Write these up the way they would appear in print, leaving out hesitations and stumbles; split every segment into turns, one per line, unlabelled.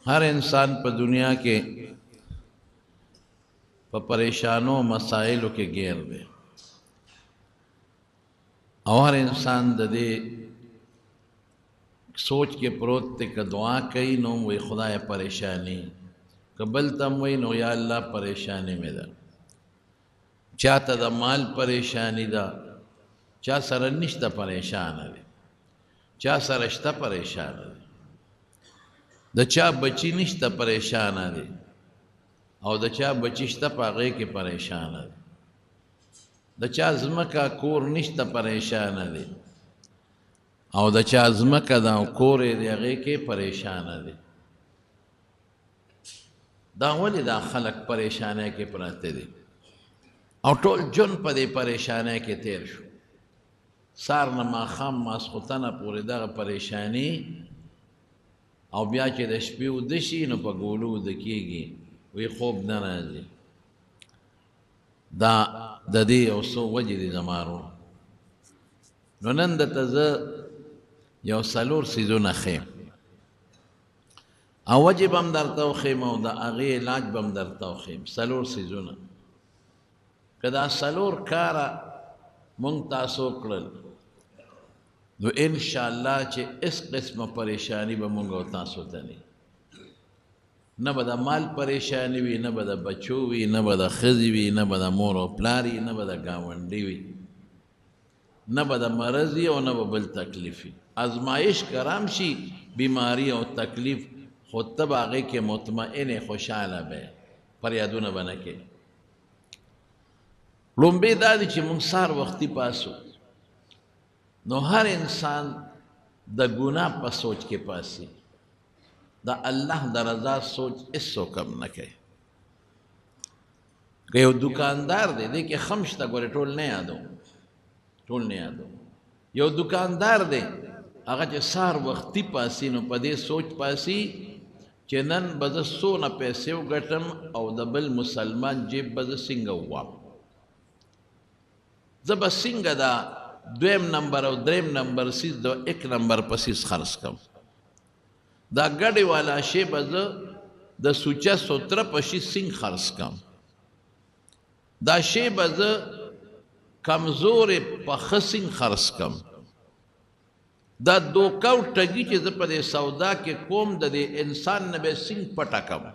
हर इंसान पर दुनिया के परेशानों मसाइलों के घेर में और हर इंसान दे सोच के प्रोत ते का दुआ कई नो वही खुदा परेशानी कबल तम वही नो या अल्लाह परेशानी में दा चा तदा माल परेशानी दा चा सरनिश्त परेशान है चा सरश्ता परेशान है द चा बची निश्त परेशान है और द चा बचिश्ता पागे के परेशान है द चा ज़मका कोर निश्त परेशान है और द चा ज़मका दा कोरे दे के परेशान है दा वली दा खलक परेशान है के पराते दे और टोल जुन पदे परेशान है के तेर शो सार नमा खाम मासखुतना पूरे दा परेशानी और ब्या चे द शपी उदशी नो पा गोलू दकीगी वी खूब न राजी दा ददी और सो वजह दी जमारो नो नंद तज यो सलूर सीजो न खेम और वजह बम दरताओ खेम और दा आगे इलाज बम दरताओ खेम सलूर सीजो न कदा सलूर कारा मुंगतासो करल तो इंशाअल्लाह चे इस किस्म परेशानी बमुंगा तासो तनी न बदा माल परेशानी भी न बदा बच्चो भी न बदा खजी भी न बदा मोरो प्लारी न बदा गावंडी भी न बदा मरजी और न बल तकलीफी आजमाइश करामशी बीमारी और तकलीफ खुद तब आगे के मुतमईन खुशहाल बे पर यादू न बना के लुम्बे दादी ची मुंसार वक्ती पासो नो हर इंसान द गुनाह पर सोच के पासी द अल्लाह द रजा सोच इसो कम न कहे कि दुकानदार दे के खमश तक गोरे टोल नहीं आदो यो दुकानदार दे अगर चे सार वक्ती पासी नो पदे सोच पासी चेनन बज सो न पैसे गटम और दबल मुसलमान जेब बज सिंग हुआ जब सिंग दा द्वेम नंबर और द्रेम नंबर सीज दो एक नंबर पसीस खर्च कम दा गड़े वाला शे बज द सूचा सोत्र पशी सिंह खर्च कम दा शे बज कमजोर पख सिंह खर्च कम दा दो कौ टगी चे जपदे सौदा के कोम दे इंसान नबे सिंह पटा कम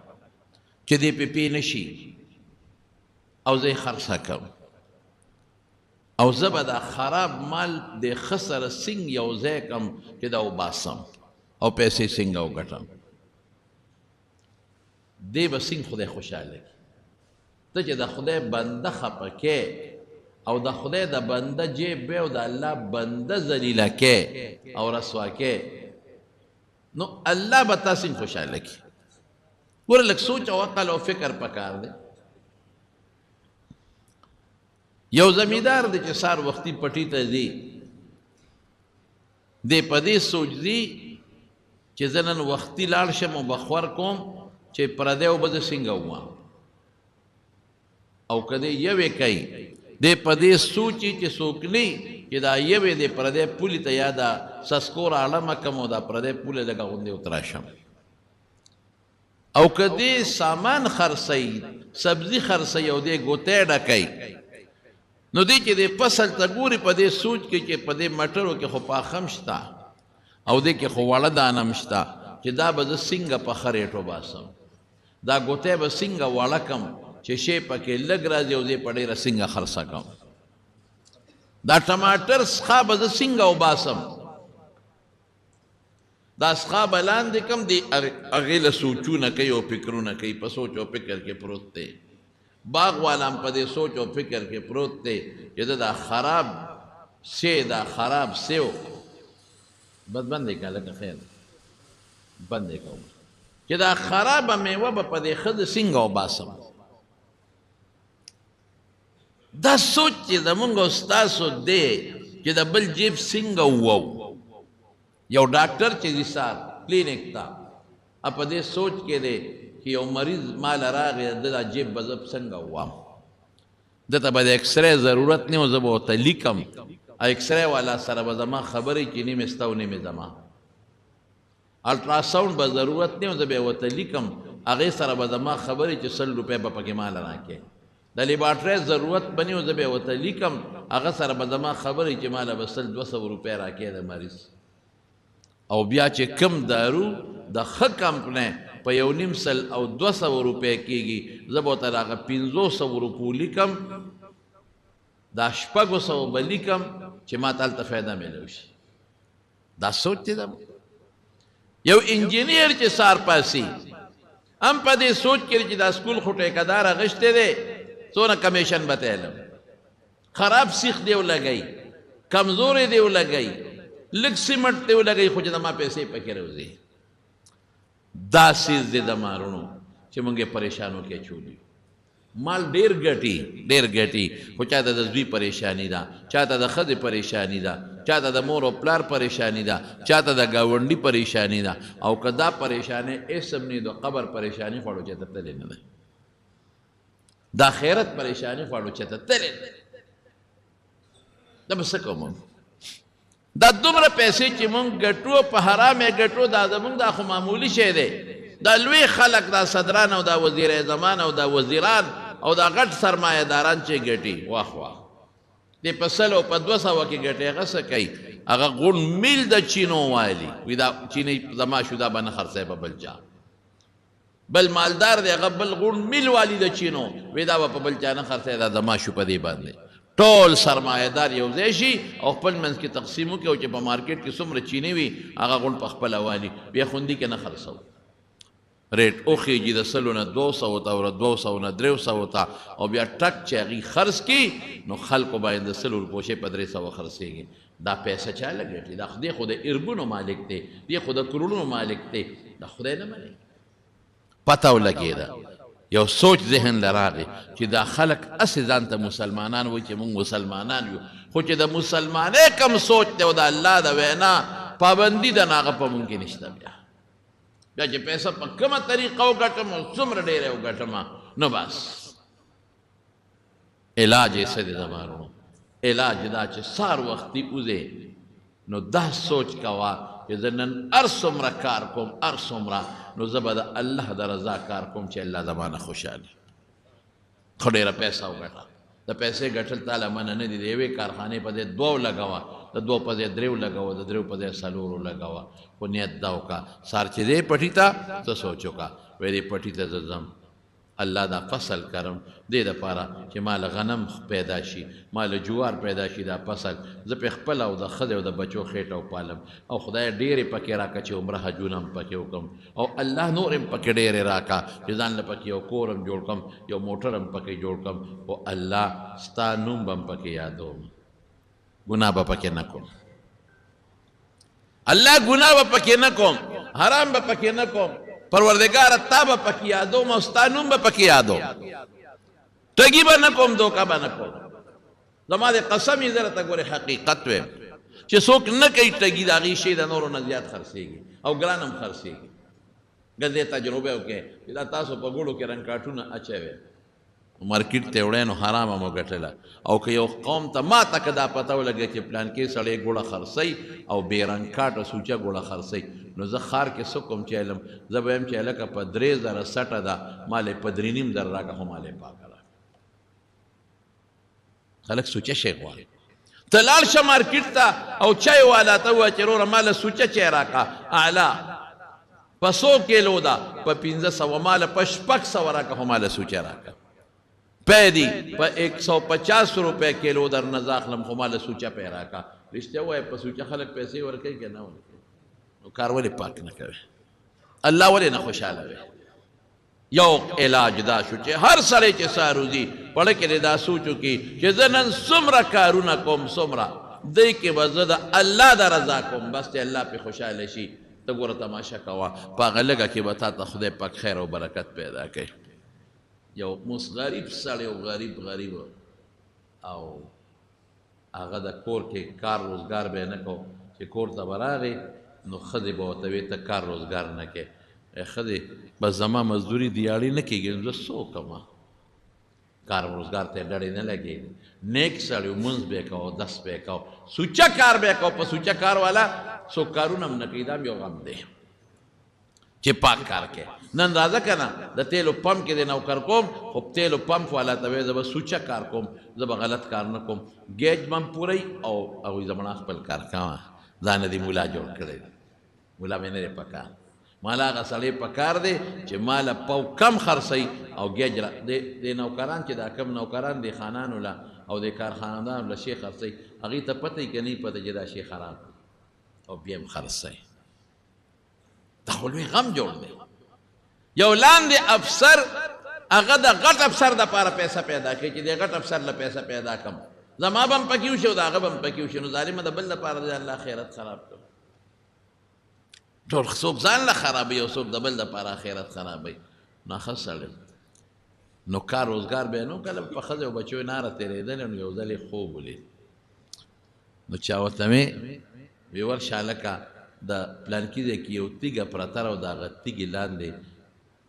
चे दे पे नशी और जे खर्चा कम और जबदा खराब माल दे खसर सिंह यौजे कम के दा बासम और पैसे सिंह गटम दे ब सिंह खुदे खुशहाल तो जे दा खुदे बंदा खपके और दा खुदे दा बंदा जे बे और दा अल्लाह बंदा जलीला के और रसवा के नो अल्लाह बता सिंह खुशहाल की वो लग सोच और अकल और फिक्र पकार दे यो जमींदार दे चे सार वक्ती पटी तजी दे पदे सोच दी चे जनन वक्ती लाल शम बखवर कोम चे परदे बज सिंग हुआ और कदे यवे कई दे पदे सूची चे सोकनी कि दा यवे दे परदे पुली तयादा सस्कोर आलम कमो दा परदे पुले लगा उन्दे उतराशम और कदे सामान खरसई सब्जी खरसई और दे गोते डकई नो दी के दे फसल तगूरी पदे सूच के पदे मटरों के खुपा खमशता और दे के खुवाला दानमशता कि दा बज सिंग पखरेटो बासम दा गोते ब सिंग वाला कम चे शे पके लग राजे दे पड़े रसिंग खरसा कम दा टमाटर स्खा बज सिंग बासम दा स्खा बलान दे कम दे अगेल सोचू न कई और फिक्रू न कई पसोचो फिक्र के प्रोते बाग वाला पदे सोच और फिक्र के प्रोते ये दा खराब से बस बंदे का लग खैर बंदे का ये दा खराब में वह पदे खद सिंह और बासम दा सोच दा मुंगो स्तासो दे कि दा बल जेब सिंह हुआ यो डॉक्टर चे दिसार क्लिनिक था अपदे सोच के दे कि यो मरीज माल रागे दा जेब बजब संग हुआ दता बद एक्सरे जरूरत नहीं हो जब होता लिकम एक्सरे वाला सर बजमा खबर ही चीनी में स्तावनी में जमा الټراساؤنډ به ضرورت نه زه به ورته لیکم هغې سره به زما خبرې چې 100 روپۍ به پکې مال راکړې د لیبارټرۍ ضرورت به نه زه به ورته لیکم هغه سره به زما خبرې چې ماله به 100-200 روپۍ راکړې د مریض او بیا چې کم دارو د ښه کمپنۍ په 1.5 او 200 روپۍ کېږي زه به ورته هغه 500 روپو لیکم دا 600 به لیکم چې ما ته هلته فایده میلو شي دا سوچ دی یو انجینیر چې سار پاسي هم په دې سوچ کې چې دا سکول خو ټیکهدار اغشتی دی څونه کمیشن به ته علم خراب سیخ دی ولګئ کمزورې دی ولګئ لږ سیمټ دی ولګئ خو چې زما پیسې پکې راوځي دا سیز دی د مارونو چې موږ یې پریشانو کې اچولي مال ډېر ګټي خو چاته د زوی پریشانی ده چاته د ښځې پریشانی ده چاته د مور او پلار پریشانی ده چاته د ګاونډي پریشانی ده او که دا پریشانی اسم نه د قبر پریشانی خوړو چې ته تللی نه ده دا خیرت پریشانی خوړو چې ته تللی نه ده به څه کوم دا دومره پیسې چې مونږ ګټو په حرامې ګټو دا زمونږ دا خو معمولي شی دی دا لوی خلک دا صدران او دا وزیر زمان او دا وزیران او دا غټ سرمایه داران چې ګټي واخ دې په 100 او په 200 کې ګټي هغه څه کوي هغه غون میل د چینو والی وي دا چینی زما شو دا به نه خرڅی په بل چا بل مالدار دی هغه بل غون میل والی د چینو وي دا به په بل چا نه خرڅی دا زما شو په دې باندې ټول سرمایه دار یو ځای شي او خپل منځ کې تقسیم وکړي او چې په مارکیټ کې څومره چینی وي هغه غون په خپله والي بیا خوندي کې نه خرڅوي ریټ وخیږي د 100 نه 200 ته او 200 نه 300 ته او بیا ټک چې هغې خرڅ کړي نو خلکو باید د 100 روپو شی په 300 خرڅېږي دا پیسه چا لګټي دا خدای خو د اربونو مالک دی دی خو د کروڑونو مالک دی دا خدای نه مالک پته ولګېده یو سوچ ذهن لراغی چې دا خلق اسې ځان ته مسلمانان وایي چې موږ مسلمانان یو خو چې د مسلمانۍ کم سوچ دی او د الله د وینا پابندي د هغه په موږ کې نشته بیا چې پیسه په کومه طریقه وګټم او څومره ډېره وګټم نو بس علاج یې څه دی زمارونو علاج دا چې سار وختي وځې نو دا سوچ کوه چې زه نن هر څومره کار کوم هر څومره نو زه به د الله د رضا کار کوم چې الله زمانه خوشحالي خو ډېره پیسه وګټه د پیسې ګټل تعالی منع نه دي د یوې کارخانې په ځای 2 لګوه د 2 په ځای 3 لګوه د 3 په ځای 4 لګوه خو نیت دا وکړه سار چې دی پټي ته څه سوچ وکړه وایي دې پټي ته زه ځم الله دا فصل کرم دې دپاره چې مال غنم پیدا شي مال جوار پیدا شي دا فصل زه پې خپل او د ښځې او د بچو خېټه وپالم او خدای ډېرې پکې راکړه چې عمره حجونه هم پکې وکړم او الله نور هم پکې ډېرې راکړه چې ځان له پکې یو کور هم جوړ کړم یو موټر هم پکې جوړ کړم او الله ستا نوم به هم پکې یادوم ګناه به پکې نه کوم الله ګناه به پکې نه کوم حرام به پکې نه کوم پروردگار تا به پکې یادوم او ستا نوم به پکې یادوم ټګي به نه کوم دوکه به نه کوم زما د قسم یې زه راته ګورې حقیقت ویم چې څوک نه کوي ټګي د هغې شی د نورو نه زیات خرڅېږي او ګران هم خرڅېږي ګزې تجربه وکړې چې دا تاسو په ګوړو کې رنګ کاټونه اچوئ مارکیټ ته وړی نو حرامه مو ګټله او که یو قوم ته ما ته که دا پته ولګي چې پلان کې سړی ګوړه خرڅوي او بې رنګ کاټه سوچه ګوړه خرڅوي نو زه ښار کې څه کوم چې علم زه به یم چې هلکه په 3000 سټه ده مال یې په 3.5 راکړه خو مال یې پاکه راکړه خلک سوچه شی غواړي ته لاړ شه مارکیټ ته او چای والا ته ووایه چې وروره ماله سوچه چای راکړه اعلی په 100 کیلو ده په 1500 ماله په 600 راکړه خو ماله سوچه راکړه پیدی په 150 روپے کیلو در نزاخلم خو ماله سوچه پی راکړه رښتیا ووایه په سوچه خلک پیسې ورکوي که نه ورکوي نو کار ولې پاک نه کوي الله ولې نه خوشحاله وي یو علاج دا شو چې هر سړی چې ساروزي پړه کې دا سوچ وکړي چې زه نن څومره کارونه کوم څومره دی کې به زه د الله د رضا کوم بس چې الله پې خوشحاله شي ته ګوره تماشه کوه په هغه لږه کې به تا ته خدای پاک خیر او برکت پیدا کوي یو موس غریب سړی او غریب او هغه د کور کې کار روزګار به یې نه کو چې کور ته به راغی نو ښځې به ورته ویې ته کار روزګار نه کوې ښځې بس زما مزدوري دیاړې نه کېږي نو زه څه وکړم کار روزګار ته یې ډډې نه لګېږي نیک سړی و مونځ به یې کوه دس به یې کوه سوچه کار به یې کوه په سوچه کار والا څوک کارونه هم نه کوي دا هم یو غم دی چې پاک کار کوي نن راځه که نه د تیلو پمپ کې د نوکر کوم خو تیلو پمپ والا ته وایي زه به سوچه کار کوم زه به غلط کار نه کوم ګیج به م پوری او هغوی زمړه خپل کار کوه ځانه دې ملا جوړ کړی دی ملا مې نه دی پکار مالا هغه سړی پکار دی چې ماله پو کم خرڅوي او ګیج د نوکران چې دا کم نوکران د خانانو له او د کارخانهدانو له شی خرڅوي هغوی ته پته یي که نه پته چې دا شی خراب او بیا هم خرڅوي دا خو لوی غم جوړ دی یو لاندې افسر هغه د غټ افسر دپاره پیسه پیدا کوي چې د غټ افسر له پیسه پیدا کړم زما به هم پکې وشي او د هغه به هم پکې وشي نو ظالمه د بل دپاره د الله خیرت خراب کړو ټول څوک ځان له خرابوي او څوک د بل دپاره خیرت خرابوي نو ښه سړی نو کار روزګار به نو کله په ښځې او بچیو ناره تېرېدلې نو یو ځل یې خوب ولید نو چا ورته مې وی ورشه هلکه د پلانکي ځای کې یو تیږه پرته ده او د هغه تیږې لاندې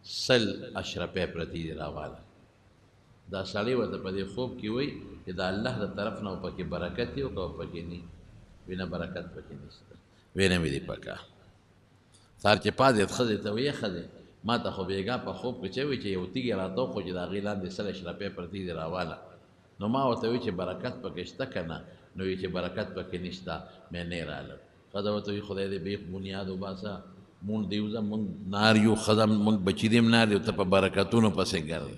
100 اشرفۍ پرتې دي راواله دا سړی ورته په دې خوب کې وایي چې د الله د طرف نه پکې برکت یې او که پکې نه وي نه برکت پکې نشته وی نه مې دې پکار سهار چې پاڅېد ښځې ته ویې ښځې ما ته خو بېګا په خوب کې چې وایي چې یو تیږې راته وخو چې د هغې لاندې 100 اشرفۍ پرتې دي راواله نو ما ورته وایي چې برکت پکې شته که نه نو وایي چې برکت پکې نشته مې نه رالم ښځه ورته وایي خدای دې بیخ بنیاد وباسه مونږ دیوزه مونږ نار یو ښځه مونږ بچي دې هم نار یو ته په برکتونو پسې ګرځې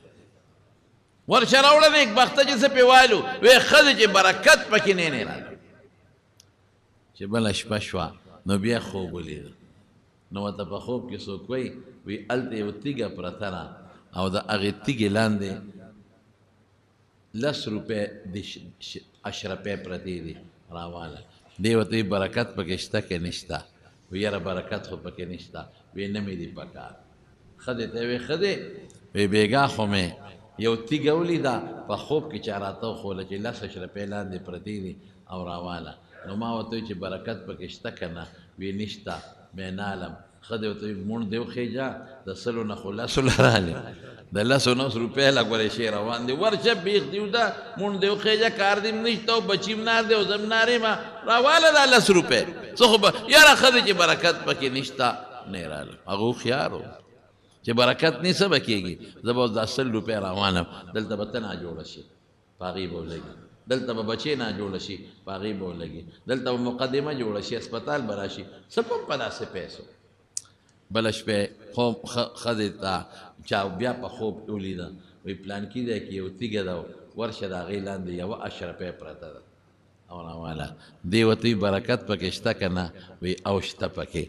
ورشه راوړه نیک بخته چې څه پې وایلو وایي ښځې چې برکت پکې نه رالم چې بله شپه شوه نو بیا خوب ولیده نو ورته په خوب کې څوک وایي وایي هلته یو تیږه پرته ده او د هغې تیږې لاندې 10 روپۍ د اشرفۍ پرتې دي راواله دی ورته وایي برکت پکې شته که نشته وی یاره برکت خو پکې نشته وی نه مې دي پکار ښځې ته وی ښځې وی بېګا خو مې یو تیږه ولیده په خوب کې چا راته وښوله چې 10 اشرفۍ لاندې پرتې دي او راواله نو ما ورته وی چې برکت پکې شته که نه وی نشته مې نالم ښځې ورته وی مونږ دې وخېجه د 100 نه خو 10 راغلې د 10 روپۍ له ګورې شی روان دی ورشه بیخ دیو ده مونږ دې وخېجه کار دې م نشته او بچي م نار دی او زه م نار یم راواله دا 10 روپۍ څه خو به یاره ښځې چې برکت پکې نشته نه یې رالم هغه هوښیار و چې برکت نه څه به کېږي زه به اوس دا 100 روپۍ روانم دلته به ته ناجوړه شي په هغې به ولګي دلته به بچې ناجوړه شي په هغې به ولګي دلته به مقدمه جوړه شي اسپتال به راشي څه کوم په داسې پیسو بله شپې خوب ښځې ته چا بیا په خوب ولیده وایي پلانکي ځای کې یو تیږه ده ورشه د هغې لاندې 1 اشرفۍ پرته ده او راواله دې ورته وایي برکت پکې شته که نه وایي او شته پکې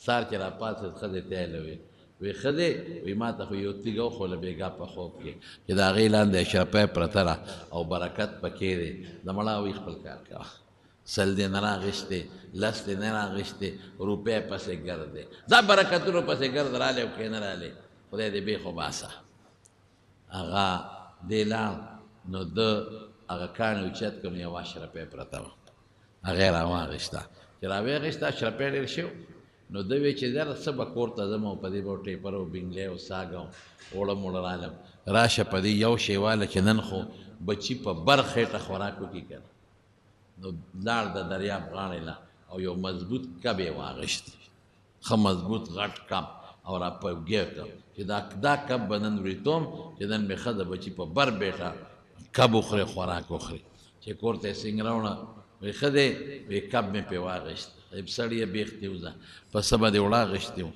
سهار چې راپاڅېد ښځې ته یې وایي وایي ښځې وایي ما ته خو یو تیږه وښوله بېګا په خوب کې چې د هغې لاندې اشرفۍ پرته ده او برکت پکې دی د مړه وایي خپل کار کوه 100 دې نه راغېستې 10 دې نه راغېستې روپۍ پسې ګرځې ځه برکتونو پسې ګرځ رالی او که نه رالی خدای دې بېخ وباسه هغه دې لاړ نو ده هغه کاڼي اوچت کړم 1 اشرفۍ پرته وه هغې راواغېسته چې راویغېسته اشرفۍ ډېر شو نو ده وی چې یاره څه به کور ته ځم او په دې به ټیپر او بنګلی او ساګ او اوړه موړه رالم راشه په دې یو شی واله چې نن خو بچي په بر خېټه خوراک وکړي که نو لاړ د دریاب غاړې له او یو مضبوط کب یې واغېست ښه مضبوط غټ کب او را په ګیر کړ چې دا کب به نن وریتوم چې نن مې ښځه بچي په بر بیټه کب وخوري خوراک وخوري چې کور ته یې سنګ راوړه وایي ښځې وایي کب مې پرې واغېست سړی یې بیختې وځه پسه به دې وړه اغېستې و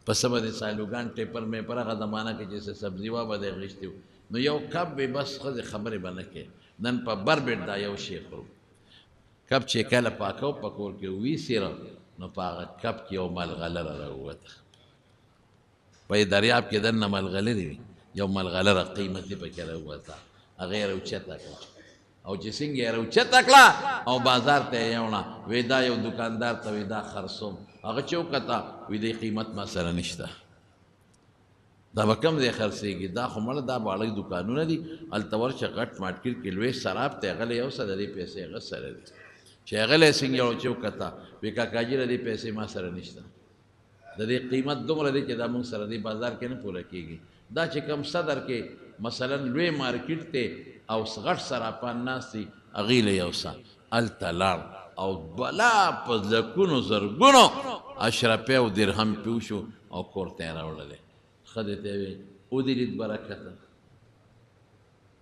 پسه به دې سالوګان ټیپر مې پر هغه زمانه کې چې څه سبزي وه به دې اغېستې و نو یو کب به بس ښځې خبرې به نه کوې نن په بر بیټ دا یو شی خورو کب چې کله پاکو په کور کې ویسېره نو په هغه کب کې یو ملغلره راووته په دریاب کې دننه ملغلرې وي یو ملغلره قیمتي پکې راووته هغه یې راوچته کړه او چې څنګه یې راوچته کړه او بازار ته یې یوړه وایي دا یو دکاندار ته وایي دا خرڅوم هغه چې وکته وایي دې قیمت ما سره نشته دا به کوم ځای خرڅېږي دا خو مړه دا باړی دکانونه دي هلته ورشه غټ مارکېټ کې لوی سراب ته هغه له یو څه د دې پیسې هغه سره دي چې هغه له څنګه یو چې وکته وایي کاکاجي د دې پیسې ما سره نشته د دې قیمت دومره دی چې دا موږ سره دې بازار کې نه پوره کېږي دا چې کوم صدر کې مثلا لوی مارکېټ ته او غټ سراپان ناست دي هغې له یو څه هلته لاړ او بلا په لکونو زرګونو اشرفۍ او درهم پې وشو او کور ته یې راوړلې. ښځې ته یې ویل ودې لید برکته.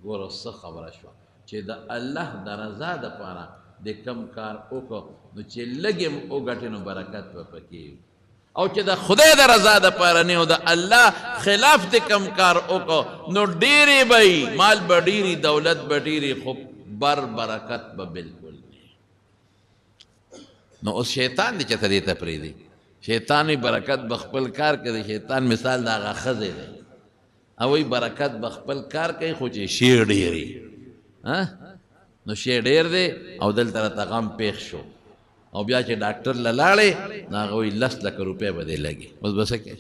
ګوره څه خبره شوه چې د الله د رضا دپاره د کم کار وکړو نو چې لږ یې وګټې نو برکت به پکې وي، او چې د خدای د رضا دپاره نه او د الله خلاف د کم کار وکړو نو ډېرې به وي، مال به ډېري، دولت به ډېري، خو برکت به بالکل نه. نو اوس شیطان دی چې ته دې ته پرېږدي. شیطان وي برکت به خپل کار کوي. شیطان مثال د هغه ښځې دی، او وایي برکت به خپل کار کوي خو چې شی ډېر وي. نو شی ډېر دی او دلته راته غم پېښ شو، او بیا چې ډاکټر له لاړې نو هغه وایي 10 لکه روپۍ به دې لګي. اوس به څه کوې؟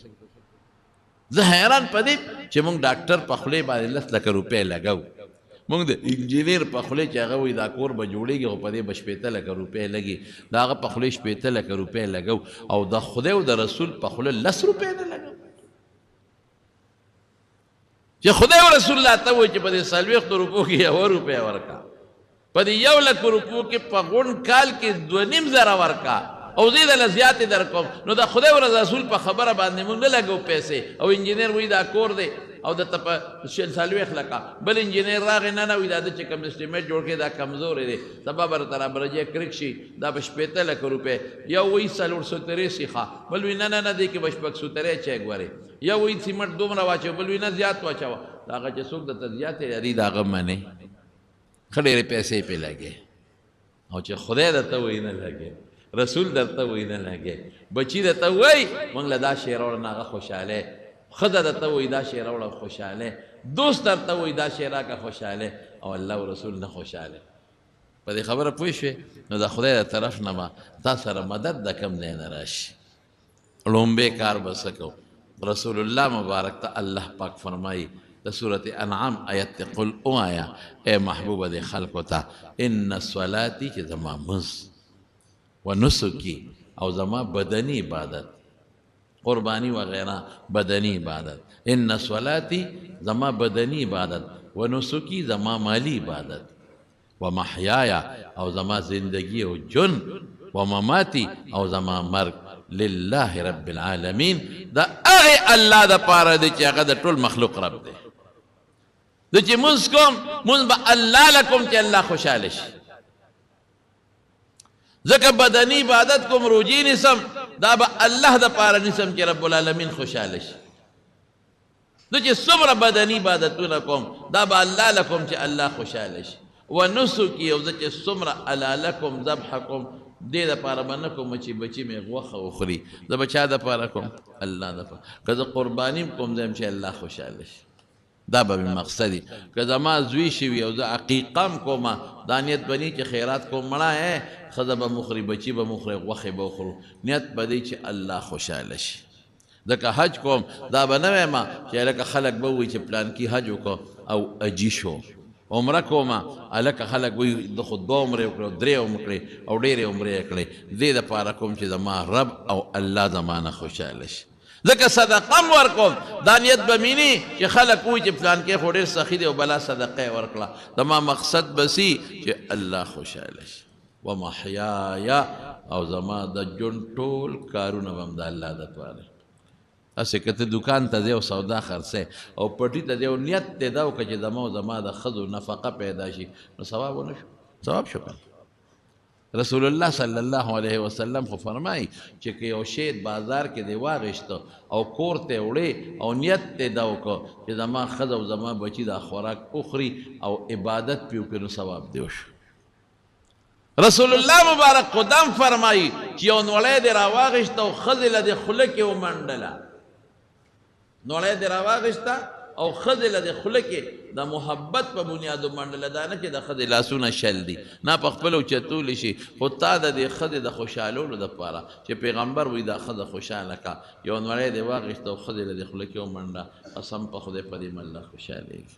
زه حیران په دې چې موږ ډاکټر په خولې باندې 10 لکه روپۍ لګو، موږ د انجینیر په خولې چې هغه وایي دا کور به جوړېږي خو په دې به 15 لکه روپۍ لګي، د هغه په خولې 15 لکه روپۍ لګو، او د خدای او د رسول په خوله 10 روپۍ نه لګو. چې خدای او رسول الله ته وایي چې په دې 40 روپو کې 1 روپۍ ورکا، په دې 1 لک روپو کې په غونډ کال کې 2.5 زره ورکا، او زه دله زیاتې درکوم. نو د خدای او رسول په خبره باندې موږ نه لګو پیسې. او انجینیر وایي دا کور دی او د ته په 40 لکه، بل انجینیر راغی نه نه وایي دا د چې کوم اسټیمیټ جوړ کړي دا کمزوری دی، سبا به راته رابرجې کرک شي، دا به 15 لکه روپۍ. یو وایي 430 ښه، بل وایي نه نه نه دی کې به 630 چیک ورې. یو وایي سیمټ دومره واچوه، بل وایي نه زیات واچوه. د هغه چې څوک درته زیاتې یاري د هغه منې، ښه ډېرې پیسې پرې لګې. او چې خدای درته وایي نه لګې، رسول درته وایي نه لګې، بچي درته وایي موږ له دا شی راوړه، هغه خوشحالی. ښځه درته وایي دا شی راوړه خوشحالی، دوست درته وایي دا شی راکړه خوشحالی، او الله او رسول نه خوشحالی. په دې خبره پوه شوې؟ نو د خدای د طرف نه به تا سره مدد د کم ځای نه راشي. لومبی کار به څه کوو؟ رسول الله مبارک ته الله پاک فرمایي د سورة انعام آیت ته قل اوایا اے محبوبه د خلقو ته ان صلاتي چې زما مز و نسکی او زما بدنی عبادت، قربانی وغیرہ بدنی عبادت، ان صلاتي زما بدنی عبادت، و نسکی زما مالی عبادت، و محیایا او زما زندگی او جن، و مماتی او زما مرگ لله رب العالمین، دا اغی اللہ دا پارا دی چی اغا دا طول مخلوق رب دی. دا چی منز کم منز با اللہ لکم چی اللہ خوشحالش. ذکر بدنی عبادت کم روجی نسم دا با اللہ دا پارا نسم چی رب العالمین خوشحالش. دا چی صبر بدنی عبادتو نکم دا با اللہ لکم چی اللہ خوشحالش. و نسو کی او دا چی صبر علا لکم ذبحکم دې دپاره به نه کوم چې بچي مې غوښه وخوري، زه به چا دپاره کوم؟ الله دپاره. که زه قرباني کوم زه چې الله خوشحاله شي، دا به مې مقصد وي. که زما زوی شوي او زه عقیقه م کومه، دا نیت به ني چې خیرات کوم مړه ښځه به مخوري، بچي به مخوري، غوښې به وخورو، نیت به دی چې الله خوشحاله شي. ځکه حج کوم دا به نه وایم چې هلکه خلک به ووایي چې پلانکي حج وکړو او اجي شو. عمره کومه هلکه خلک وایي د خو 2 عمرې وکړې او 3 وکړې او ډېرې عمرې یې کړې، دې دپاره کوم چې زما رب او الله زما نه خوشحاله شي. ځکه صدقه م ورکوم دا نیت به مې نه چې خلک وایي چې پلانکې خو ډېر سخي دی او بلا صدقه یې ورکړه، زما مقصد به سي چې الله خوشحاله شي. و محیایا او زما د ژوند ټول کارونه به هم د الله دپاره. اسې که ته دکان ته ځې او سودا خرڅې او پټي ته ځې او نیت دې دا وکړه چې زما د ښځو نفقه پیدا شي، نو ثواب ونه شو؟ ثواب شو که رسول الله صلی الله علیه وسلم خو فرمایي چې که یو شی بازار کې دې واغېسته او کور ته وړې او نیت دې دا وکړه چې زما ښځه او زما بچي دا خوراک وخوري او عبادت پې وکړي، نو ثواب دې وشو. رسول الله مبارک قدام فرمایي چې یو نوړی دې راواغېسته او ښځې له دې خوله کې ومنډله، نوړی دې راواغېسته او ښځې له دې خوله کې د محبت په بنیاد ومنډله، دا نه چې د ښځې لاسونه شل دي، نه په خپله اوچتولی شي، خو تا د دې ښځې د خوشحالولو دپاره چې پیغمبر وایي دا ښځه خوشحاله کا، یو نوړی دې واغېسته او ښځې له دې خوله کې ومنډه، قسم په خدای په دې به الله خوشحالېږي.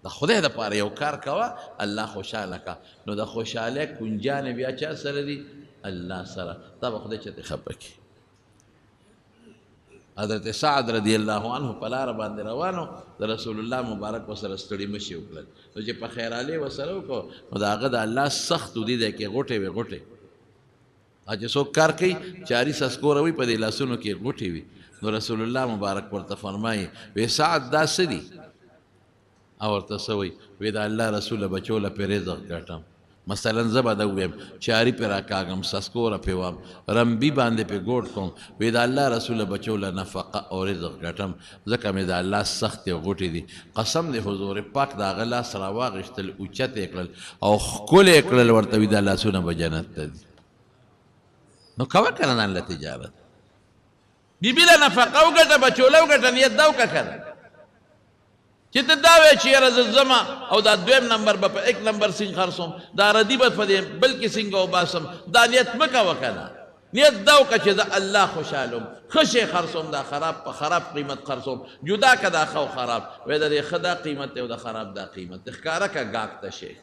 د خدای دپاره یو کار کوه الله خوشحاله کا، نو د خوشحالۍ کنجانې بیا چا سره دي؟ الله سره. دا به خدای چېرته خفه کړي. حضرت سعد رضی الله عنه په لاره باندې روانو، د رسول الله مبارک ورسره ستړي مشي وکړل، نو چې په خیرالې ورسره وکړو نو د هغه د الله سخت ودي دی کې غوټې وې غوټې، چې څوک کار کوي چاري سسکوره وي په دې لاسونو کې غوټې وي نو رسول الله مبارک ورته فرمایي وی سعد دا څه دي او ورته څه وایي وی د الله رسوله بچو له پې رزق ګټم مثلا زه به ده ووایم چاري پې راکاږم سسکوره پې وام رمبي باندې پې ګوټ کوم وی د الله رسوله بچو له نفقه او رزق ګټم ځکه مې د الله سختې غوټې دي قسم دی حضور پاک د هغه لاس راواغېښتل اوچت یې کړل او ښکل یې کړل ورته وي دا لاسونه به جنت ته دي نو کوه که نه ځان له تجارت بیبي له نفقه وګټه بچو له وګټه نیت دا وکړه که نه چې ته دا وایې چې یاره زه ځمه او دا دویم نمبر به په 1 نمبر سینګ خرڅوم دا ردي به په دې بل کې سینګ وباسم دا نیت مه کوه که نه نیت دا وکړه چې زه الله خوشحالوم ښه شی خرڅوم دا خراب په خراب قیمت خرڅوم جدا که دا ښه او خراب وایي د دې ښه دا قیمت دی او د خراب دا قیمت دی ښکاره که ګاک ته شی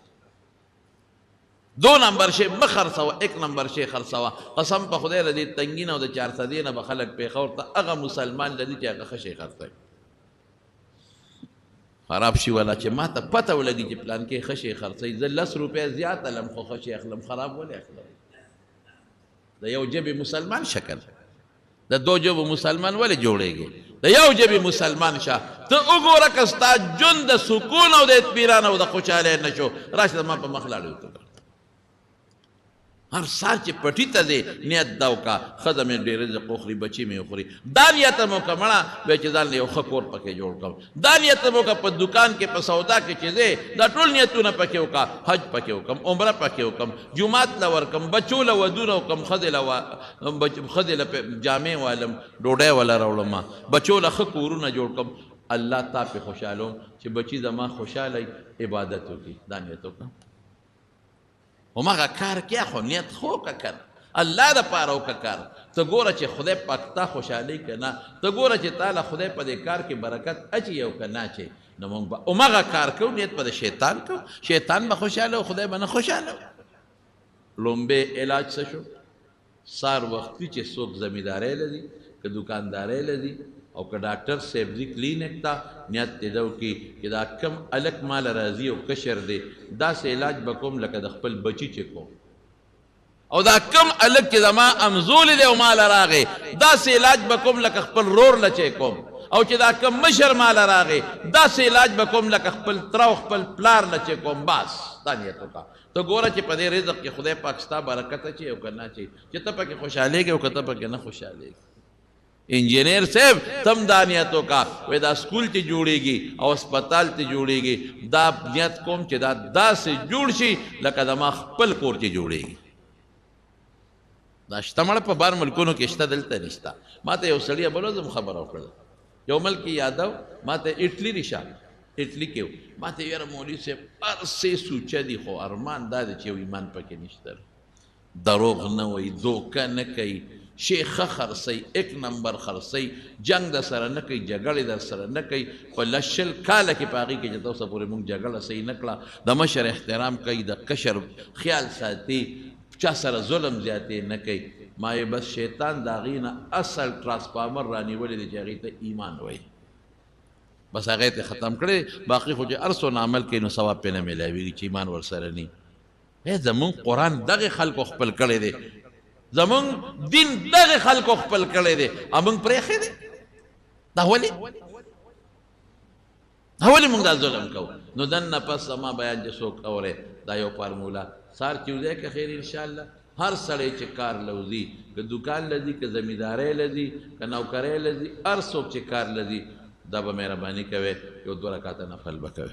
2 نمبر شی مه خرڅوه 1 نمبر شی خرڅوه قسم په خدای له دې تنګي نه او د 400 نه به خلک پېښور ته هغه مسلمان لدي چې هغه ښه شی خرڅوي خراب شي والا چې ما ته پته ولګي چې پلان کې ښه شی خرڅوي زه 10 روپۍ زیات الم خو ښه شی اخلم خراب ولې اخلم د یو جبې مسلمان شکل د 2 جبو مسلمان ولې جوړېږي د یو جبې مسلمان شه ته وګوره که ستا ژوند د سکون او د اطمینان او د خوشحالۍ نه شو راشه زما په مخ لاړې وکړه هر سال چې پټي ته ځې نیت دا وکړه ښځه مې ډېر رزق وخوري بچي مې وخوري دا نیت مې وکړه مړه بیا چې ځان له یو ښه کور پکې جوړ کړم دا نیت مې وکړه په دکان کې په سودا کې چې ځې دا ټول نیتونه پکې وکړه حج پکې وکړم عمره پکې وکړم جومات له ورکم بچو له ودونه وکړم ښځې له جامې والم ډوډۍ والا راوړم بچو له ښه کورونه جوړ کړم الله تا پې خوشحالوم چې بچي زما خوشحاله عبادت وکړي دا نیت وکړم هماغه کار کیا خو نیت خو که کنه الله د پاره وکړه کار ته ګوره چې خدای پاک تا خوشحالي که نه ته ګوره چې تا له خدای په دې کار کې برکت اچي او که نه اچي نو موږ به هماغه کار کوو نیت به د شیطان کوو شیطان به خوشحاله او خدای به نه خوشحاله لومبې علاج څه شو سار وختي چې څوک زمیندارۍ لري که دکاندارۍ لري او که ډاکټر صاحب ځي کلینک ته نیت دې ده وکړي چې دا کم الک مال راځي او کشر دی داسې علاج به کوم لکه د خپل بچي چې کوم او دا کم الک چې زما امزولی دی او مال راغی داسې علاج به کوم لکه خپل رور له چې کوم او چې دا کم مشر مال راغی داسې علاج به کوم لکه خپل تره او خپل پلار له چې کوم بس دا نیت وکړه ته ګوره چې په دې رزق کې خدای پاک ستا برکت اچي او که نه اچي چې ته پکې خوشحالېږې او که ته پکې نه خوشحالېږې انجینئر صاحب تم دا نیتو کا وی دا سکول تی جوړیږي او اسپتال تی جوړیږي دا نیت کوم چې دا داسې جوړ شي لکه زما خپل کور چې جوړیږي دا شته مړه په بار ملکونو کې شته دلته نشته ما ته یو سړی بلو زم خبره وکړه یو ملک یادو ما ته اټلی ریشا اټلی کې ما ته یاره مولوي صاحب ارسې سوچه دي خو ارمان دا دی چې یو ایمان پکې نشته دروغ نه وایي دوکه نه کوي شیخه خرڅی 1 نمبر خرڅی جنگ در سره نه کوي جګړې در سره نه کوي په لشل کاله کې په هغې کې چې تاسو پورې موږ جګړه صحیح نه کړه د مشر احترام کوي د کشر خیال ساتي چا سره ظلم زیاتې نه کوي ما یې بس شیطان د هغې نه اصل ټرانسفارمر رانیولی دی چې هغې ته ایمان وایي بس هغې ته ختم کړی باقي خو چې هر څونه عمل کوي نو ثواب پرې نه میلاویږي چې ایمان ورسره نه زمونږ قرآن دغې خلکو خپل کړی دی زمون دین دغه خلکو خپل کړی دی امون پرېښی دی دا ولې موږ دا ظلم کوو نو دننه پس زما بیان چې څوک اورې دا یو فارموله سار چې وځی که خیر انشاءالله هر سړی چې کار لوځي که دکان لځي که زمیندارۍ لځي که نوکرۍ لځي هر څوک چې کار لځي دا به مهرباني کوئ یو 2 رکاته نفل به کوئ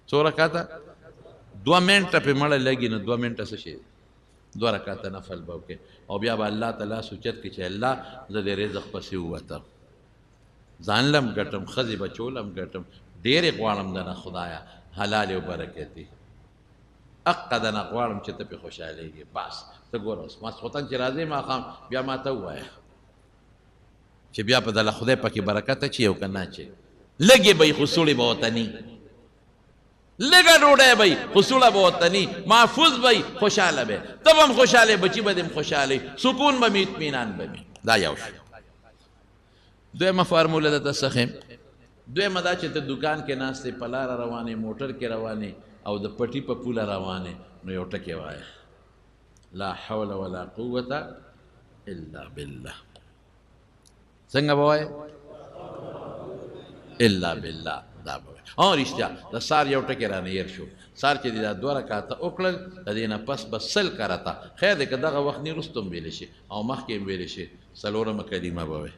څو رکاته 2 منټه پې مړه لګي نو 2 منټه څه شی 2 رکعاته نفل به وکړې او بیا به الله تعالی سوچت کړي چې الله زه د رزق پسې ووتم ځان لم ګټم ښځې بچو لم ګټم ډېرې غواړم دنه خدایه حلال او برکتي حقه دنه غواړم چې ته پې خوشحالېږې بس ته ګوره اوس ماسخوتن چې راځې ماښام بیا ما ته ووایه چې بیا په دله خدای پکې برکت اچي او که نه اچي لږې به یې خو سوړې به ورته ني لږه ډوډۍ به خو سوړه به ورته ني محفوظ به خوشحاله به ته به هم خوشحاله بچي به دې هم خوشحاله سکون به مې اطمینان به مې دا یو شی دویمه فارموله ده ته څه ښیم دویمه دا چې ته دکان کې ناستې په لاره روانې موټر کې روانې او د پټي په پوله روانې نو یو ټکې وایه لا حول ولا قوة الا بالله. څنګه به وایې؟ الا بالله. دا به وایې. رښتیا د سار یو ټکی رانه هېر شو. سار چې دا 2 رکعاته وکړل د دې نه پس به 100 کرته، خیر دی که دغه وخت نه وروسته هم ویلی شي او مخکې هم ویلی شي. 4مه کلمه به وایې: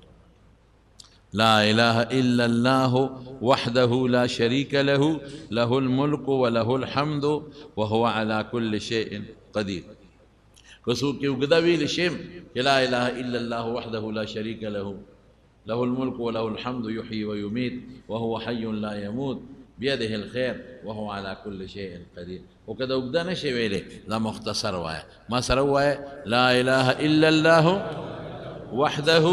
لا إله إلا الله وحده لا شريك له له الملك وله الحمد وهو على كل شيء قدير. كسوك يوجدا ويل شيم لا إله إلا الله وحده لا شريك له له الملك وله الحمد يحيي ويميت وهو حي لا يموت بيده الخير وهو على كل شيء قدير. وكذا يوجدا نشي ويلي لا مختصر واي ما سروا لا إله إلا الله وحده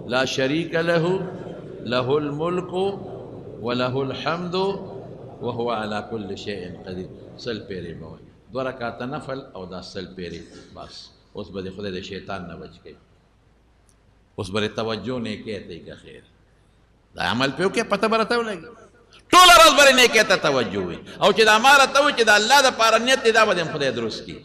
لا شريك له له الملك وله الحمد وهو على كل شيء قدير. 100 پیری به وایي. 2 رکعاته نفل او دا 100 پیری بس. اوس به د خدای د شیطان نه بچ کړي. اوس به توجه نه کوي که خیر دا عمل په کې پته برته ولګي ټول ورځ باندې نه کوي ته توجه وي او چې دا مال ته وي چې د الله د پاره نیت دا به خدای درست کړي.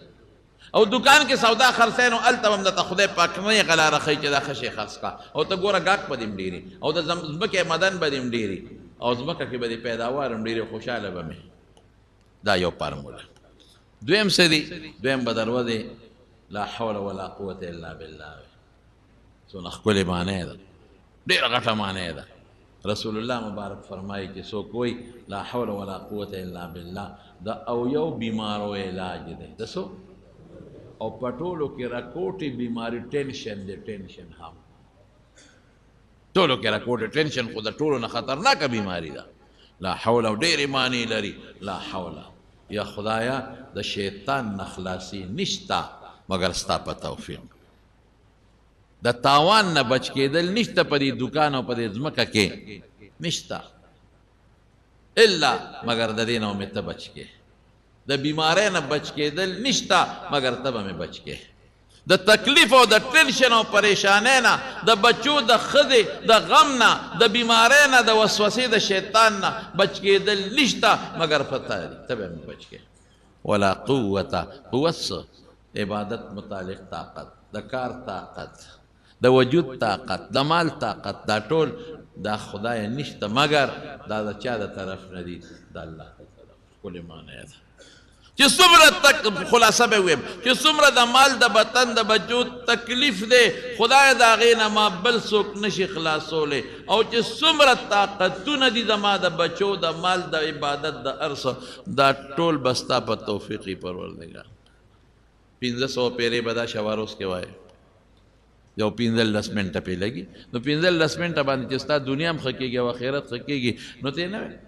او دکان کې سودا خرڅین او الته هم د خدای پاک نه غلا رخی چې دا خشي خرڅ کا او ته ګوره گاک بدیم ډیری او د زمبکه مدن بدیم ډیری او زمکه کې به پیداوار هم ډیری خوشاله به مې. دا یو فارموله. دویم څه دی؟ دویم به دروازه لا حول ولا قوة الا بالله. څونه ښکلې معنی ده، ډېره غټه معنی ده. رسول الله مبارک فرمایي چې څوک وایي لا حول ولا قوة الا بالله د او یو بیمارو علاج دی. د څو او په ټولو کې راکوټې بیماري ټینشن دی. ټینشن هم ټولو کې راکوټې ټینشن خو د ټولو نه خطرناکه بیماري ده. لا حول او ډېرې معنی لري. لا حول یا خدایا د شیطان نه خلاصي نشته مګر ستا په توفیق. د تاوان نه بچ کېدل نشته په دې دکان او په دې ځمکه کې نشته الا مګر د دې نه مې ته بچ کې. د بیمارۍ نه بچ کېدل نشته مګر ته به مې بچ کې. د تکلیف او د ټینشن او پریشانۍ نه د بچو د ښځې د غم نه د بیمارۍ نه د وسوسې د شیطان نه بچ کېدل نشته مګر په ته به مې بچ کې. ولا قوة قوت عبادت متعلق طاقت د کار طاقت د وجود طاقت د مال طاقت دا ټول دا خدای نشته مګر دا د چا د طرف نه دي د الله د طرف. ښکلې معنی ده چې څومره تک خلاصه به ویم چې څومره د مال د بدن د وجود تکلیف دی خدای د هغې نه ما بل څوک نشي خلاصولی او چې څومره طاقتونه دي زما د بچو د مال د عبادت د هر څه دا ټول به ستا په توفیقي پروردګار. 1500 پیرې به دا شواروس کې وایي یو 15 منټه پې لګي نو 15 منټه باندې چې ستا دنیا هم ښه کېږي او آخرت ښه کېږي نو ته نه وایې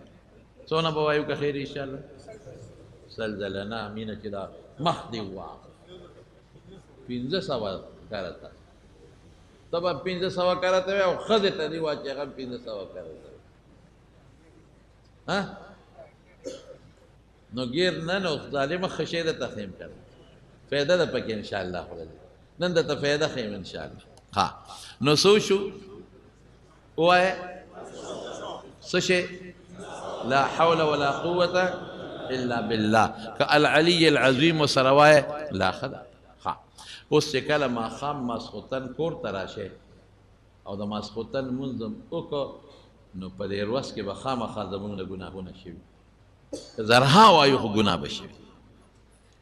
څونه به وایو که خیر انشاءالله. سلزلنا مینه چې دا مخ دې وواغه 1500 کرته ته به 1500 کرته وی او ښځې ته دې واچې هغه 1500 کرته نو ګیر نه نو ظالمه ښه شی درته ښیم کړه فایده ده پکې انشاءالله خدای نن درته فایده ښیم انشاءالله. ها نو څه شو ووایه څه شی لا حول ولا قوة الا بالله كالعلي العظيم وسروايه لا خدا. ها اوس چې کله ماښام ماسخوتن کور ته راشئ او د ماسخوتن لمونځ وکړو نو په دې ورځ کې به خامخا زموږ نه ګناهونه شوي زرها وایو خو ګناه به شوي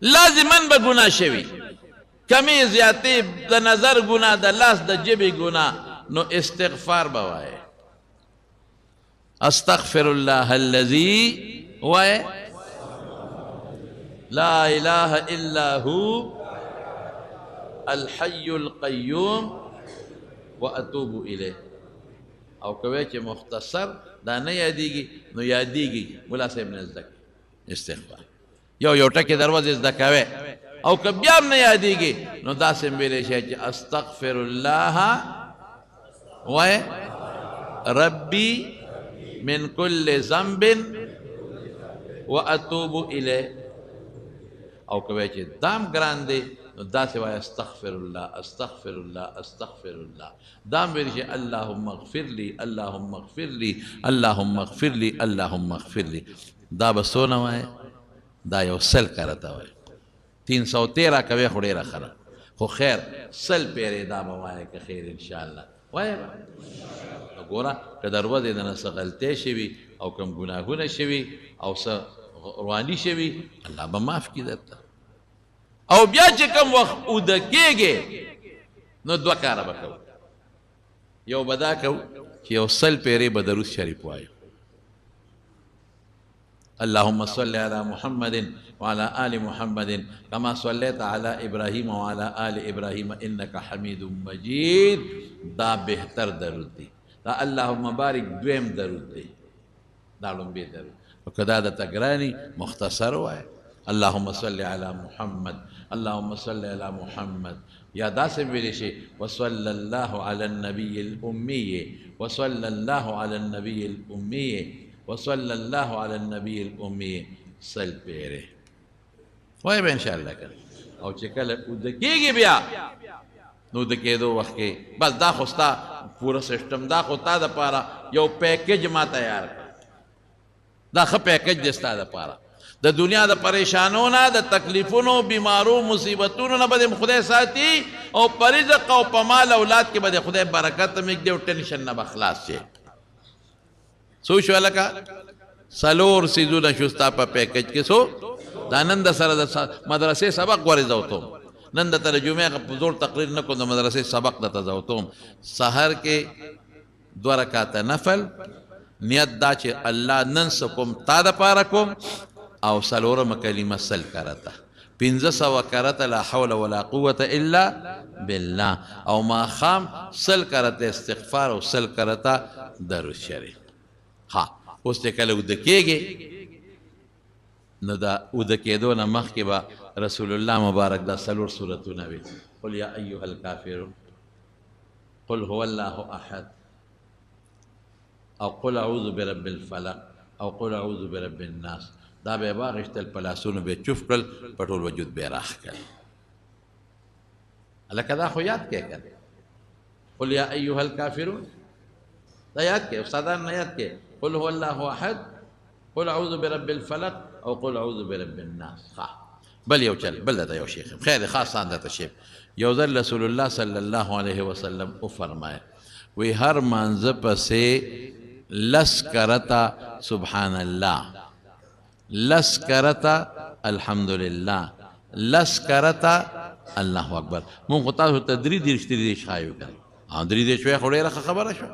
لازما به ګناه شوي کمې زیاتې د نظر ګناه د لاس د ژبې ګناه نو استغفار به وایې استغفر الله الذي وایې لا إله إلا هو الحي القيوم وأتوب إليه. او کوي چې مختصر دا نه یادېږي نو یادېږي ملا صاحب نه زده استغفار یو ټکي دروازې زده کوي او که بیا هم نه یادېږي نو داسې ویلی شي چې استغفر الله وایې ربي من كل ذنب وأتوب إليه. او کوي چې دام ګران دی نو داسې وایي استغفر الله استغفر الله استغفر الله. دام ویل شي اللهم اغفر لي اللهم اغفر لي اللهم اغفر لي اللهم اغفر لي. دا به څونه وایي دا یو 100 کرته وایي 313 کوي خو ډېره ښه ده خو خیر سل پیرې دا به وایه که خیر انشاءالله وایه به ګوره که د ورځې د نه څه غلطۍ شوي او کوم ګناهونه شوي او څه رواني شوي الله به معاف کړي درته او بیا چې کوم وخت اوده کېږې نو دوه کاره به کوو یو به دا کوو چې یو سل پیرې به درود شریف وایو اللهم صل على محمد وعلى آل محمد كما صليت على إبراهيم وعلى آل إبراهيم إنك حميد مجيد دا بهتر درود دی دا اللهم بارک دویم درود دی دا لومبی درود وکدا د تګرانی مختصر وای اللهم صل على محمد اللهم صل على محمد یا داسې ویلی شي وصلى الله على النبي الأمي وصلى الله على النبي الأمي وصلى الله على النبي الأمي سل پیره وای به انشاءالله کړه او چې کله اوده کېږي بیا نو د کېدو وخت کې بس دا خو ستا پوره سسټم دا خو تا دپاره یو پیکج ما تیار کړ دا ښه پیکج دی ستا دپاره د دنیا د پریشانو نه د تکلیفونو بیمارو مصیبتونو نه به دې خدای ساتي او په رزق او په مال اولاد کې به دې خدای برکت هم ایږدي او ټینشن نه به خلاص شي څو شو هلکه څلور څیزونه شو ستا په پیکج کې څو دا نن د سره د مدرسې سبق ورې زوتوم نن د ته د جمعې په زور تقریر نه کوم د مدرسې سبق درته زوتوم سحر کې 2 رکعاته نفل نیت دا چې الله نن څه کوم تا دپاره کوم او څلورمه کلمه سل کرته 500 کرته لا حول ولا قوة الا بالله او ماښام سل کرته استغفار او سل کرته درود شریف ها اوس چې کله اوده کېږي نو دا اوده کېدو نه مخکې به رسول الله مبارک دا څلور سورتونه وي قل یا ایها الکافرون قل هو الله احد او قل اعوذ برب الفلق او قل اعوذ برب الناس دا به واغشتل په لاسونو به چوف کړل په ټول وجود به راخ کړل هلکه دا خو یاد کې کړه قل یا ایها الکافرون دا یاد کې استادان نه یاد کې قل هو الله احد قل اعوذ برب الفلق او قل اعوذ برب الناس بل یو چل بل دا یو شیخ خیر خاص اندته شیخ یو ځل رسول الله صلی الله علیه وسلم او فرمایه وی هر مانزه پسې لس کرتا سبحان الله لس کرتا الحمدلله لس کرتا الله اکبر مونږ تاسو ته درې شایو کړ درې شوي خو ډېره خبره شو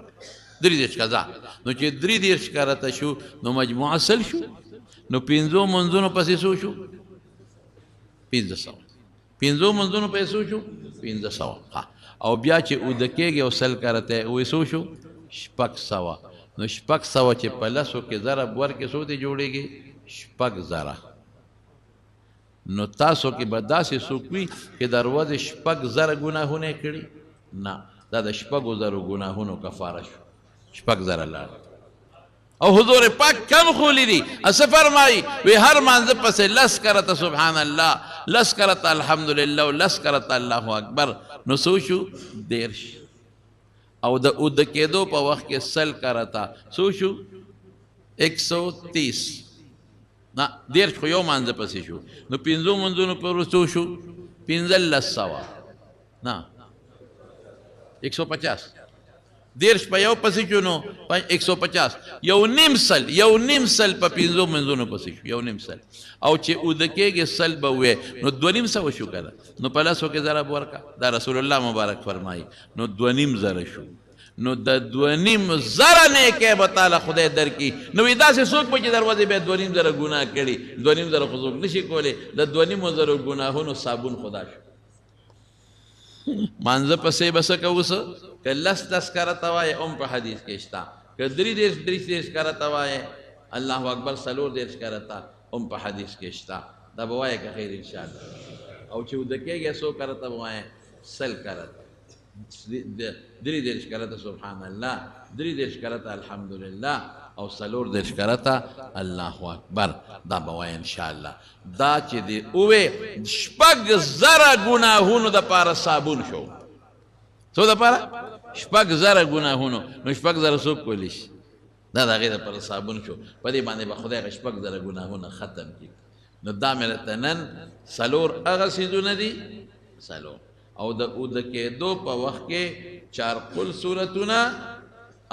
درې کذا نو چې درې کرتا شو نو مجموعه سل شو نو 5 منځونو پسې سو شو 500 5 منځونو پسې سو شو 500 او بیا چې اوده کېږي او سل کرته وې سو شو 600 نو 600 چې په لسو کې ضرب ورکې سو ته جوړېږي 600 نو تاسو کې به داسې څوک وي چې د ورځې 600 ګناهونه کړي نه دا د 600 ګناهونو کفاره شو 600 لاړ او حضور پاک کم خولی دی اسے فرمائی وی هر مانزه پس لس کرتا سبحان اللہ لس کرتا الحمدللہ لس کرتا اللہ اکبر نو سوشو دیرش او دا اود کېدو په وخت کې سل کرتا سوشو 130 نا دیرش خو یو مانزه پسې شو نو 5 منځونو پر سوشو 1500 نا 150 دیرش په یو پسې شو نو 150 یو نیم سل په 5 منځونو پسې شو یو نیم سل او چې اوده کېږي سل به وې نو 2.5 شو کنه نو په لاسو کې ضرب ورکا دا رسول الله مبارک فرمایي نو 2.5 شو نو د 2.5 نیکه به تعالی خدای درکړي نو داسې څوک به چې دروازې به 2.5 ګناه کړي 2.5 خو څوک نشي کولی د 2.5 ګناهونو صابون خدا شو مانزه پسې بس کوسه که لس کرتا وای ام په حدیث کې شتا که درې کرتا وای الله اکبر سلور دیرش کرتا ام په حدیث کې شتا دا به وای که خیر ان شاء الله او چې ودکېږي سو کرتا وای سل کرتا درې دیرش کرتا سبحان الله درې دیرش کرتا الحمدلله او سلور دیرش کرتا الله اکبر دا به وای ان شاء الله دا چې دی اوه 600 ګناهونو د پاره صابون شو څو د پاره 600 ګناهونو نو 600 څوک کولی شي دا د هغې دپاره صابون شو په دې باندې به خدای 600 ګناهونه ختم کړي نو دا مې درته نن څلور هغه څیزونه دي څلور او د اوده کېدو په وخت کې 4 قل صورتونه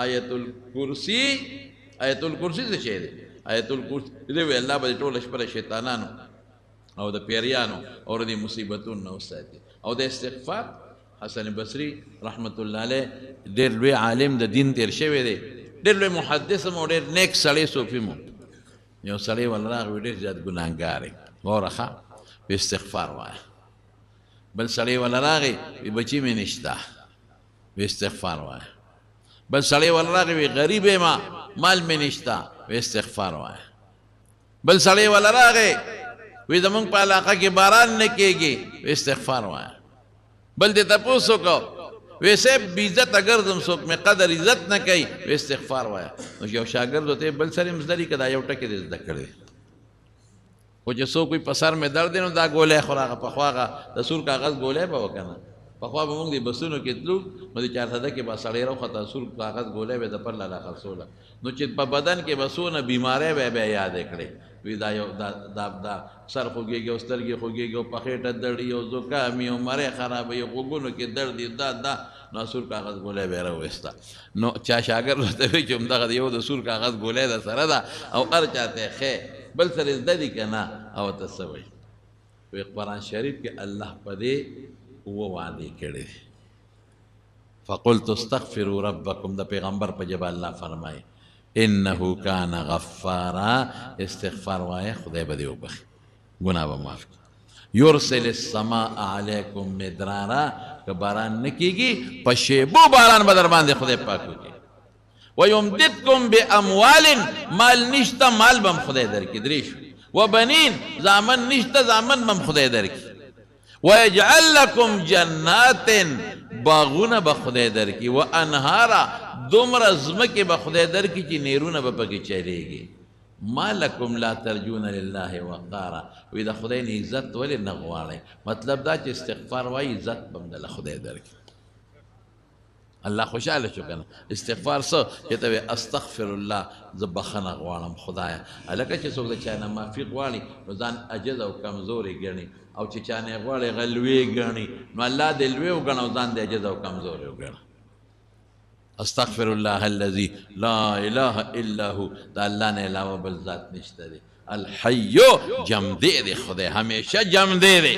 آیت الکرسی څه شی دی آیت الکرسی دی وی الله به ټوله شپه شیطانانو او د پیریانو او د مصیبتونو نه وساتي او د استغفار حسن بصری رحمت الله علیه ډېر لوی عالم د دین تیر شوی دی ډېر لوی محدث هم او ډېر نیک سړی صوفي هم یو سړی ول راغی ډېر زیات ګناهګار دی غوره ښه په استغفار وایه بل سړی ول راغی وی بچی مې نشته په استغفار وایه بل سړی ول راغی وی غریب ما مال مې نشته په استغفار وایه بل سړی ول راغی وی زمونږ په علاقه کې باران نه کېږي استغفار وایه بل دې تپوس وکړو وی صاحب بې عزته ګرځم څوک مې قدر عزت نه کوي استغفار وایه نو یو شاګرد ورته بل سړی هم زده کړي که دا یو ټکی دې زده کړی خو چې څوک وي په سر مې درد دی نو دا ګولی خو راغه پخوا هغه د سور کاغذ ګولی به و که نه پخوا به مونږ د بسونو کې تلو نو د چارسده کې به سړی راوخته سور کاغذ ګولی به د پر لاله خرڅوله نو چې په بدن کې به څونه بیماری به بیا یادې کړې وی دا یو دا سر خوږېږي او سترګې خوږېږي او په خېټه درد یو زکام یو مرۍ خرابوي غوږونو کې درد یو دا نو سور کاغذ ګولی به یې راویسته نو چا شاګرد ورته وایي چې همدغه د یو د سور کاغذ ګولی د سره ده او هر چاته ښې بل سره زده دي که نه او ته څه وایي وی قرآن شریف کې الله په دې اوه وعدې کړې دي فقلت استغفروا ربکم د پیغمبر په ژبه الله فرمایي انه کان غفارا استغفار وایه خدای به دې وبخي ګناه به معاف کړي یرسل السماء علیکم مدرارا که باران نه کېږي په شیبو باران به در باندې خدای پاک وکړي ویمددکم باموال مال نشته مال به هم خدای درکړي درې شو وبنین زامن نشته زامن به هم خدای درکړي ویجعل لکم جنات باغونه به خدای درکړي و انهارا دومره ځمکې به خدای درکړي چې نیرونه به پکې چلیږي ما لکم لا ترجون لله وقارا وی د خدای نه عزت ولې نه غواړئ مطلب دا چې استغفار وایي عزت به هم دله خدای درکړي الله خوشحاله شو کنه استغفار څه چې ته وایې استغفر الله زه بخښنه غواړم خدایه هلکه چې څوک د چا نه معافي غواړي نو ځان عجز او کمزوري ګڼي او چې چا نه یې غواړي هغه لوی ګڼي نو الله دې لوی وګڼه او ځان دې عجز او کمزوري وګڼه استغفر الله الذي لا اله الا هو دا الله نه علاوه بل ذات نشته دی الحي جمدی دی خدای همیشه جمدی دی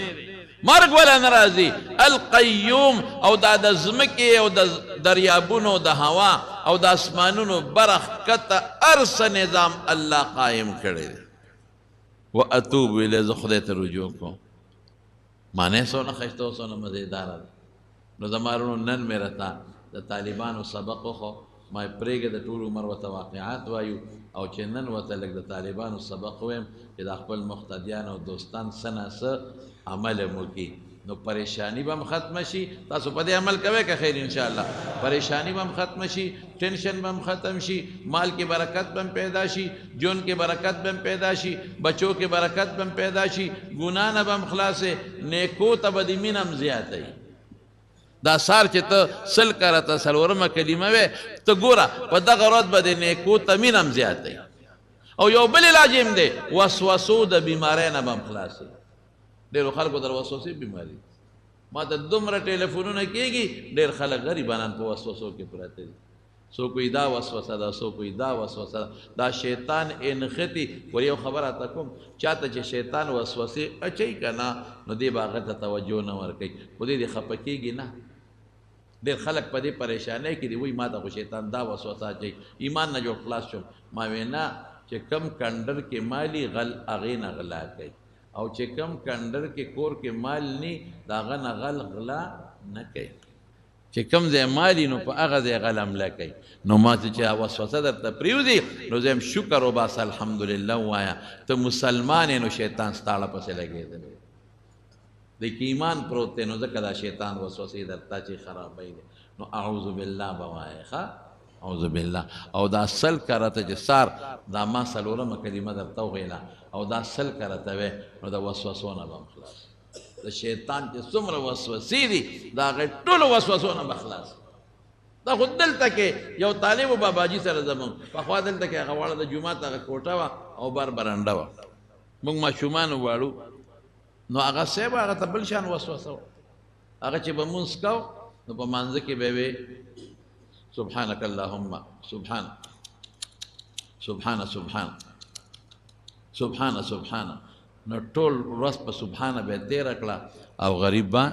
مرګ ولا ناراضي القيوم او دا د ځمکې او د دریابونو د هوا او د اسمانونو برخ کته ارس نظام الله قائم کړی دی و اتوب الیه زه خدای ته رجوع کوم معنی څونه ښایسته او څونه مزېداره ده نو زما وروڼو نن مې راته د طالبانو سبق وخو ما پرېږده د ټول عمر ورته واقعات وایو او چې نن ورته لږ د طالبانو سبق ویم چې د خپل مقتدیان او دوستان څه نه څه عمل مو کړي نو پریشانی به هم ختمه شي تاسو په دې عمل کوئ که خیر انشاءالله پریشانی به هم ختمه شي ټینشن به هم ختم شي مال کې برکت به هم پیدا شي جون کې برکت به هم پیدا شي بچو کې برکت به هم پیدا شي ګناه نه به هم خلاصې نیکو ته به د مینه هم زیاتی دا سار چې ته سل کرته څلورمه کلمه وې ته ګوره په دغه ورځ به د نیکو ته مینه هم زیاتی او یو بل علاج هم دی وسوسو د بیماری نه به هم خلاصې ډېرو خلکو در وسوسې بیماري ما ته دومره ټلیفونونه کېږي ډېر خلک غریبانان په وسوسو کې پراته دي څوک وایي دا وسوسه ده څوک وایي دا وسوسه ده دا شیطان انخطي ور یو خبره ته کوم چاته چې شیطان وسوسې اچوي که نه نو دې به هغه ته توجه نه ورکوي خو دې خفه کېږي نه ډېر خلک په دې پریشانۍ کې دي وایي ما ته خو شیطان دا وسوسه اچوي ایمان نه جوړ خلاص شم ما وی نه چې کم کنډر کې مالي غل هغې نه غلا کوي او چې کم کنډر کې کور کې مال نی د هغه نه غل غلا نه کوي چې کم ځای مالي نو په هغه ځای غل حمله کوي نو ما چې وسوسه درته پرېوځي نو زه هم شکر وباسه الحمدلله ووایه ته مسلمان یې نو شیطان ستا پسې لګېدلی د کې ایمان پروت دی نو ځکه دا شیطان وسوسې درته چې خرابوي دی نو اعوذ بالله به وایې ښه اعوذ بالله او دا سل کرته چې سار دا ما څلورمه کلمه درته وویله او دا سل کرته وې نو د وسوسو نه به هم خلاص د شیطان چې څومره وسوسې دي د هغې ټولو وسوسو نه به خلاص دا خو دلته کې یو طالب و باباجي سره زمونږ پخوا دلته کې هغه واړه د جومات هغه کوټه وه او بر برنډه وه موږ ماشومان وغواړو نو هغه صاحب هغه ته بل شان وسوسه وه هغه چې به مونځ کو نو په مانځه کې به وې سبحانک اللهم سبحان سبحان سبحان سبحان سبحان نو ټول ورځ په سبحانه به تېره کړه او غریب به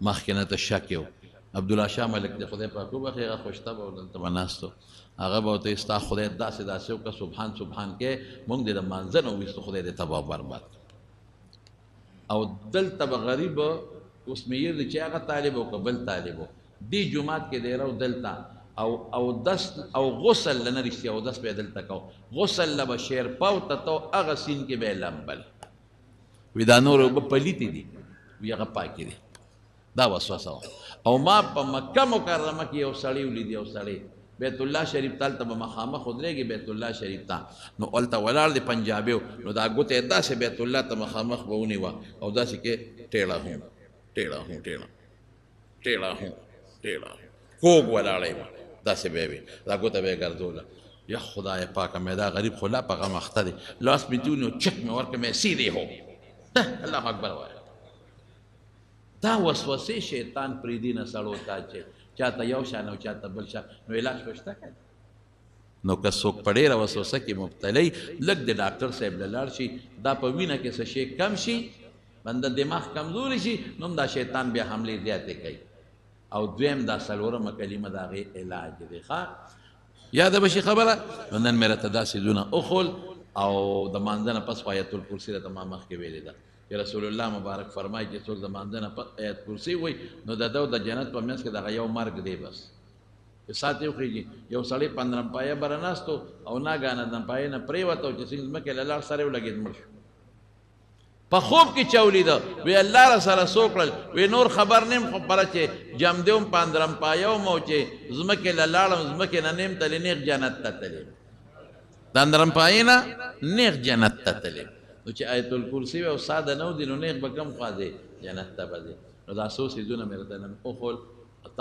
مخکې نه ته شک یو عبدالله شاه ملک د خدای پاک وبخښي هغه خوشته به دلته به ناست و هغه به ورته ستا خدای داسې داسې وکړه سبحان سبحان کې مونږ دې د مانځه نه وویستو خدای دې تباه برباد او دلته به غریب اوس معیر دی چې هغه طالب او که بل طالب و دې جومات کې دی رو دلته او دس او غسل نه رښتیا او دس به دلته کو غسل له به شیر پاو ته تو هغه سین کې به لمبل وی دا نور اوبه پلیتې دي وی هغه پاکې دي دا وسوسه وه او ما په مکه مکرمه کې یو سړی ولیدي یو سړی بیت الله شریف ته هلته به مخامخ ودرېږي بیت الله شریف ته نو هلته ولاړ دی پنجابی نو دا ګوته یې داسې بیت الله ته مخامخ به ونیوه او داسې کې ټیړه هم ټیړه هم ټیړه ټیړه هم ټیړه کوږ ولاړی به داسې به وي دا ګوته به یې ګرځوله یا خدای پاکه مې دا غریب خو لا په غم اخته دی لاس مې تونی چک مې ورکړه مې سیدې هو الله اکبر وایه دا وسوسې شیطان پرېږدي نه سړو ته چې چاته یو شان او چاته بل شان نو علاج به شته که نو که څوک په ډېره وسوسه کې مبتلی لږ د ډاکټر صاحب له لاړ شي دا په وینه کې څه شی کم شي بنده دماغ کمزوري شي نو دا شیطان بیا حملې زیاتې کوي او دویم دا څلورمه کلمه د هغې علاج دی ښه یاده به شي خبره نو نن مې راته دا څیزونه اخول او د مانځه نه پس خو آیت الکرسي راته ما مخکې ویلې ده چې رسول الله مبارک فرمایي چې څوک د مانځه نه پس آیت کرسي وایي نو د ده د جنت په منځ کې دغه یو مرګ دی بس چې ساعت یې وخېږي یو سړی په اندرمپایه بره ناستو او ناګانه اندرمپایې نه پرېوته او چې څنګه ځمکې له لاړ سره یې ولګېد مړ شو په خوب کې چا ولیده وی الله را سره څو کړل وی نور خبر نیم خو پره چې جمدې وم په اندرمپایه وم او چې ځمکې له لاړم ځمکې نه نیم تلې نیغ جنت ته تلې د اندرمپایې نه نیغ جنت ته تلې نو چې آیت الکرسي وي او ساده نه ودي نو نیغ به کم خوا ځې جنت ته به ځې نو دا څو څیزونه مې راته نن وښول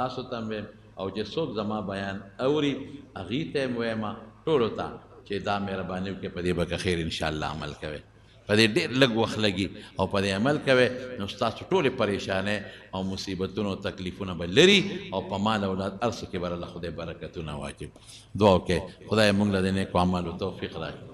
تاسو ته مې او چې څوک زما بیان اوري هغې ته یې ویمه ټولو ته چې دا مهرباني وکړئ په دې به که خیر انشاءالله عمل کوئ په دې ډېر لږ وخت لګي او په دې عمل کوئ نو ستاسو ټولې پریشانۍ او مصیبتونه او تکلیفونه به لري او په مال اولاد هر څه کې به الله خدای برکتونه واچوي دعا وکړئ خدای موږ له دې نیکو اعمالو توفیق راکړي